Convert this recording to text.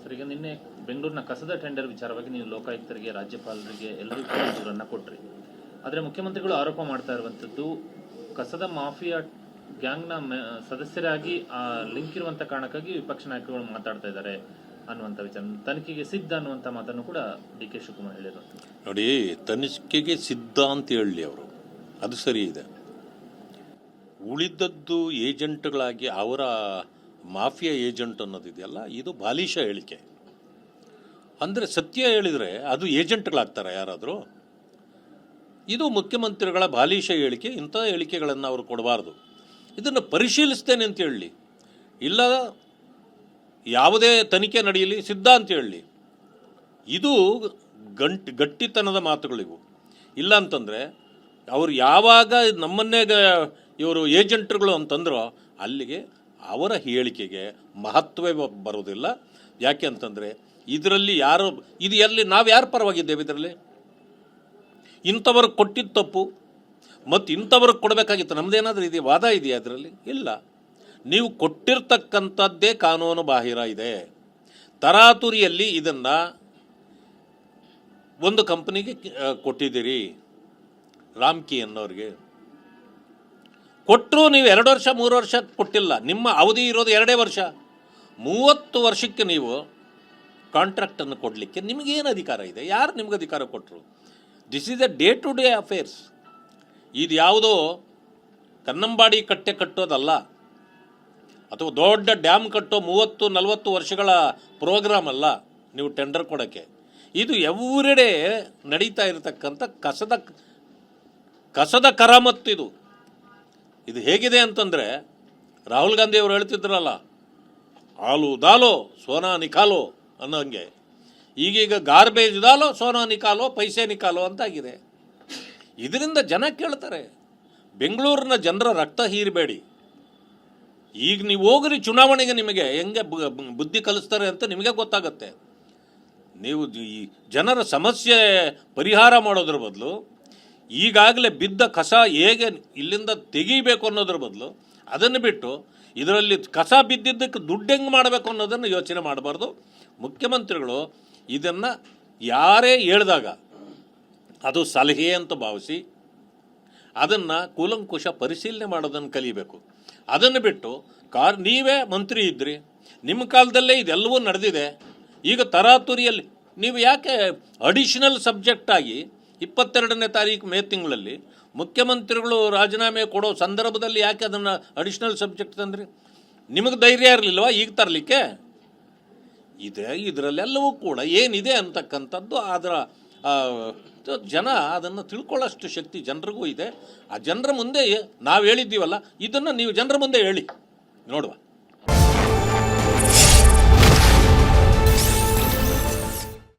Sir, ಈಗ ನಿನ್ನೆ ಬೆಂಗಳೂರಿನ ಕಸದ ಟೆಂಡರ್ ವಿಚಾರವಾಗಿ ನೀವು ಲೋಕಾಯುಕ್ತರಿಗೆ, ರಾಜ್ಯಪಾಲರಿಗೆ ಎಲ್ಲರಿಗೂ ಕೂಡ ದೂರನ್ನ ಕೊಟ್ರಿ. ಆದರೆ ಮುಖ್ಯಮಂತ್ರಿಗಳು ಆರೋಪ ಮಾಡ್ತಾ ಇರುವಂಥದ್ದು ಕಸದ ಮಾಫಿಯಾ ಗ್ಯಾಂಗ್ನ ಸದಸ್ಯರಾಗಿ ಲಿಂಕ್ ಇರುವಂತ ಕಾರಣಕ್ಕಾಗಿ ವಿಪಕ್ಷ ನಾಯಕರು ಮಾತಾಡ್ತಾ ಇದ್ದಾರೆ ಅನ್ನುವಂಥ ವಿಚಾರ. ತನಿಖೆಗೆ ಸಿದ್ಧ ಅನ್ನುವಂಥ ಮಾತನ್ನು ಕೂಡ ಡಿ ಕೆ ಶಿವಕುಮಾರ್ ಹೇಳಿರುವಂಥದ್ದು. ನೋಡಿ, ತನಿಖೆಗೆ ಸಿದ್ಧ ಅಂತ ಹೇಳಲಿ ಅವರು, ಅದು ಸರಿ ಇದೆ. ಉಳಿದದ್ದು ಏಜೆಂಟ್ಗಳಾಗಿ ಅವರ ಮಾಫಿಯಾ ಏಜೆಂಟ್ ಅನ್ನೋದಿದೆಯಲ್ಲ, ಇದು ಬಾಲಿಶ ಹೇಳಿಕೆ. ಅಂದರೆ ಸತ್ಯ ಹೇಳಿದರೆ ಅದು ಏಜೆಂಟ್ಗಳಾಗ್ತಾರೆ ಯಾರಾದರೂ? ಇದು ಮುಖ್ಯಮಂತ್ರಿಗಳ ಬಾಲಿಶ ಹೇಳಿಕೆ. ಇಂಥ ಹೇಳಿಕೆಗಳನ್ನು ಅವರು ಕೊಡಬಾರ್ದು. ಇದನ್ನು ಪರಿಶೀಲಿಸ್ತೇನೆ ಅಂತ ಹೇಳಲಿ, ಇಲ್ಲ ಯಾವುದೇ ತನಿಖೆ ನಡೆಯಲಿ ಸಿದ್ಧ ಅಂತ ಹೇಳಲಿ. ಇದು ಗಟ್ಟಿತನದ ಮಾತುಗಳಿವು. ಇಲ್ಲ ಅಂತಂದರೆ ಅವರು ಯಾವಾಗ ನಮ್ಮನ್ನೇ ಇವರು ಏಜೆಂಟ್ರುಗಳು ಅಂತಂದ್ರೋ ಅಲ್ಲಿಗೆ ಅವರ ಹೇಳಿಕೆಗೆ ಮಹತ್ವವೇ ಬರೋದಿಲ್ಲ. ಯಾಕೆ ಅಂತಂದರೆ ಇದರಲ್ಲಿ ಯಾರು ಇದು ಎಲ್ಲಿ ನಾವು ಯಾರ ಪರವಾಗಿದ್ದೇವೆ? ಇದರಲ್ಲಿ ಇಂಥವ್ರಿಗೆ ಕೊಟ್ಟಿದ್ದು ತಪ್ಪು ಮತ್ತು ಇಂಥವ್ರಿಗೆ ಕೊಡಬೇಕಾಗಿತ್ತು. ನಮ್ಮದೇನಾದರೂ ಇದೆಯಾ, ವಾದ ಇದೆಯಾ ಅದರಲ್ಲಿ? ಇಲ್ಲ. ನೀವು ಕೊಟ್ಟಿರ್ತಕ್ಕಂಥದ್ದೇ ಕಾನೂನು ಬಾಹಿರ ಇದೆ. ತರಾತುರಿಯಲ್ಲಿ ಇದನ್ನು ಒಂದು ಕಂಪನಿಗೆ ಕೊಟ್ಟಿದ್ದೀರಿ, ರಾಮ್ಕಿ ಅನ್ನೋರಿಗೆ ಕೊಟ್ಟರು. ನೀವು 2 ವರ್ಷ 3 ವರ್ಷ ಕೊಟ್ಟಿಲ್ಲ. ನಿಮ್ಮ ಅವಧಿ ಇರೋದು 2 ವರ್ಷ. 30 ವರ್ಷಕ್ಕೆ ನೀವು ಕಾಂಟ್ರಾಕ್ಟನ್ನು ಕೊಡಲಿಕ್ಕೆ ನಿಮಗೇನು ಅಧಿಕಾರ ಇದೆ? ಯಾರು ನಿಮ್ಗೆ ಅಧಿಕಾರ ಕೊಟ್ಟರು? This is a day to day affairs. ಇದು ಯಾವುದೋ ಕನ್ನಂಬಾಡಿ ಕಟ್ಟೆ ಕಟ್ಟೋದಲ್ಲ, ಅಥವಾ ದೊಡ್ಡ ಡ್ಯಾಮ್ ಕಟ್ಟೋ 30-40 ವರ್ಷಗಳ ಪ್ರೋಗ್ರಾಮ್ ಅಲ್ಲ ನೀವು ಟೆಂಡರ್ ಕೊಡೋಕ್ಕೆ. ಇದು ಎವ್ರಿಡೇ ನಡೀತಾ ಇರತಕ್ಕಂಥ ಕಸದ ಕರಾಮತ್ತು. ಇದು ಹೇಗಿದೆ ಅಂತಂದರೆ ರಾಹುಲ್ ಗಾಂಧಿ ಅವರು ಹೇಳ್ತಿದ್ರಲ್ಲ, ಆಲು ದಾಲೋ ಸೋನಾ ನಿಕಾಲೋ ಅನ್ನೋಂಗೆ, ಈಗೀಗ ಗಾರ್ಬೇಜ್ ದಾಲೋ ಸೋನಾ ನಿಕಾಲೋ ಪೈಸೆ ನಿಕಾಲೋ ಅಂತಾಗಿದೆ. ಇದರಿಂದ ಜನ ಕೇಳ್ತಾರೆ. ಬೆಂಗಳೂರಿನ ಜನರ ರಕ್ತ ಹೀರಬೇಡಿ. ಈಗ ನೀವು ಹೋಗ್ರಿ ಚುನಾವಣೆಗೆ, ನಿಮಗೆ ಹೆಂಗೆ ಬುದ್ಧಿ ಕಲಿಸ್ತಾರೆ ಅಂತ ನಿಮಗೆ ಗೊತ್ತಾಗುತ್ತೆ. ನೀವು ಈ ಜನರ ಸಮಸ್ಯೆ ಪರಿಹಾರ ಮಾಡೋದ್ರ ಬದಲು ಈಗಾಗಲೇ ಬಿದ್ದ ಕಸ ಹೇಗೆ ಇಲ್ಲಿಂದ ತೆಗೀಬೇಕು ಅನ್ನೋದ್ರ ಬದಲು ಅದನ್ನು ಬಿಟ್ಟು ಇದರಲ್ಲಿ ಕಸ ಬಿದ್ದಿದ್ದಕ್ಕೆ ದುಡ್ಡು ಹೆಂಗೆ ಮಾಡಬೇಕು ಅನ್ನೋದನ್ನು ಯೋಚನೆ ಮಾಡಬಾರ್ದು. ಮುಖ್ಯಮಂತ್ರಿಗಳು ಇದನ್ನು ಯಾರೇ ಹೇಳಿದಾಗ ಅದು ಸಲಹೆ ಅಂತ ಭಾವಿಸಿ ಅದನ್ನು ಕೂಲಂಕುಷ ಪರಿಶೀಲನೆ ಮಾಡೋದನ್ನು ಕಲಿಬೇಕು. ಅದನ್ನು ಬಿಟ್ಟು ನೀವೇ ಮಂತ್ರಿ ಇದ್ರಿ, ನಿಮ್ಮ ಕಾಲದಲ್ಲೇ ಇದೆಲ್ಲವೂ ನಡೆದಿದೆ. ಈಗ ತರಾತುರಿಯಲ್ಲಿ ನೀವು ಯಾಕೆ ಅಡಿಷನಲ್ ಸಬ್ಜೆಕ್ಟ್ ಆಗಿ 22ನೇ ತಾರೀಕು ಮೇ ತಿಂಗಳಲ್ಲಿ ಮುಖ್ಯಮಂತ್ರಿಗಳು ರಾಜೀನಾಮೆ ಕೊಡೋ ಸಂದರ್ಭದಲ್ಲಿ ಯಾಕೆ ಅದನ್ನು ಅಡಿಷನಲ್ ಸಬ್ಜೆಕ್ಟ್ ತಂದ್ರಿ? ನಿಮಗೆ ಧೈರ್ಯ ಇರಲಿಲ್ವಾ ಈಗ ತರಲಿಕ್ಕೆ? ಇದರಲ್ಲೆಲ್ಲವೂ ಕೂಡ ಏನಿದೆ ಅಂತಕ್ಕಂಥದ್ದು ಅದರ ಜನ ಅದನ್ನು ತಿಳ್ಕೊಳ್ಳೋಷ್ಟು ಶಕ್ತಿ ಜನರಿಗೂ ಇದೆ. ಆ ಜನರ ಮುಂದೆ ನಾವು ಹೇಳಿದ್ದೀವಲ್ಲ, ಇದನ್ನು ನೀವು ಜನರ ಮುಂದೆ ಹೇಳಿ ನೋಡುವ.